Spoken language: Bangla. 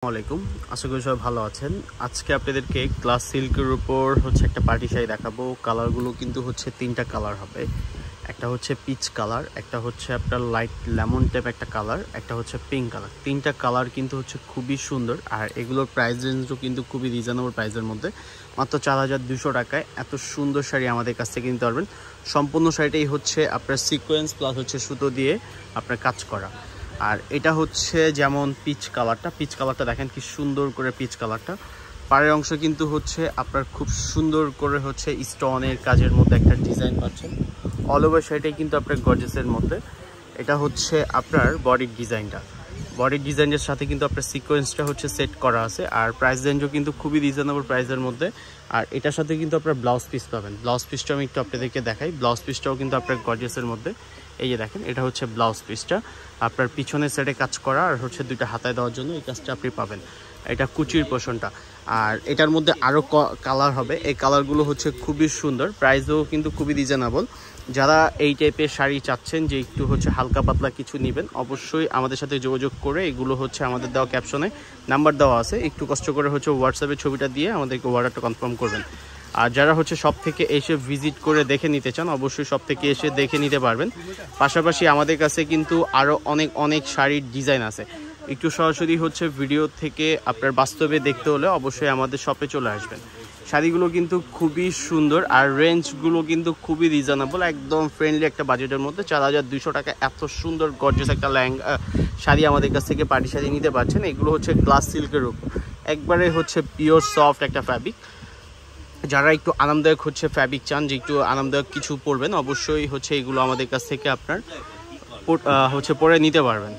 আসসালামাইকুম, আশা করি সবাই ভালো আছেন। আজকে আপনাদেরকে গ্লাস সিল্কের উপর একটা পার্টি শাড়ি দেখাবো। কালারগুলো কিন্তু তিনটা কালার হবে। একটা পিচ কালার, একটা আপনার লাইট লেমন টাইপ একটা কালার, একটা পিঙ্ক কালার। তিনটা কালার কিন্তু খুবই সুন্দর। আর এগুলোর প্রাইস রেঞ্জও কিন্তু খুবই রিজনেবল প্রাইসের মধ্যে, মাত্র 4200 টাকায় এত সুন্দর শাড়ি আমাদের কাছ থেকে কিনতে পারবেন। সম্পূর্ণ শাড়িটাই আপনার সিকোয়েন্স প্লাস সুতো দিয়ে আপনার কাজ করা। আর এটা যেমন পিচ কালারটা দেখেন কি সুন্দর করে পিচ কালারটা। পাড়ের অংশ কিন্তু আপনার খুব সুন্দর করে স্টোনের কাজের মধ্যে একটা ডিজাইন পাচ্ছেন। অল ওভার শাড়িটাই কিন্তু আপনার গর্জিয়াসের মধ্যে। এটা আপনার বডির ডিজাইনের সাথে কিন্তু আপনার সিকোয়েন্সটা সেট করা আছে। আর প্রাইস রেঞ্জও কিন্তু খুবই রিজনেবল প্রাইসের মধ্যে। আর এটার সাথে কিন্তু আপনার ব্লাউজ পিস পাবেন। ব্লাউজ পিসটা আমি একটু আপনাদেরকে দেখাই। ব্লাউজ পিসটাও কিন্তু আপনার গর্জিয়াসের মধ্যে। এই যে দেখেন, এটা ব্লাউজ পিসটা আপনার পিছনের সাইডে কাজ করা, আর দুইটা হাতায় দেওয়ার জন্য এই কাজটা আপনি পাবেন। এটা কুচির পোর্শনটা। আর এটার মধ্যে আরও কালার হবে। এই কালারগুলো খুবই সুন্দর, প্রাইসও কিন্তু খুবই রিজনেবল। যারা এই টাইপের শাড়ি চাচ্ছেন যে একটু হালকা পাতলা কিছু নেবেন, অবশ্যই আমাদের সাথে যোগাযোগ করে এগুলো আমাদের দেওয়া ক্যাপশনে নাম্বার দেওয়া আছে, একটু কষ্ট করে হোয়াটসঅ্যাপে ছবিটা দিয়ে আমাদেরকে অর্ডারটা কনফার্ম করবেন। আর যারা সব থেকে এসে ভিজিট করে দেখে নিতে চান, অবশ্যই সব থেকে এসে দেখে নিতে পারবেন। পাশাপাশি আমাদের কাছে কিন্তু আরও অনেক শাড়ির ডিজাইন আছে। একটু সরাসরি ভিডিও থেকে আপনার বাস্তবে দেখতে হলে অবশ্যই আমাদের শপে চলে আসবেন। শাড়িগুলো কিন্তু খুবই সুন্দর, আর রেঞ্জগুলো কিন্তু খুবই রিজনেবল, একদম ফ্রেন্ডলি একটা বাজেটের মধ্যে। 4200 টাকা এত সুন্দর গর্জিয়াস একটা লেহেঙ্গা শাড়ি আমাদের কাছ থেকে পার্টি শাড়ি নিতে পারছেন। এগুলো গ্লাস সিল্কের উপর, একবারে পিওর সফট একটা ফ্যাব্রিক। যারা একটু আরামদায়ক ফ্যাব্রিক চান, যে একটু আরামদায়ক কিছু পরবেন, অবশ্যই এগুলো আমাদের কাছ থেকে আপনার পরে নিতে পারবেন।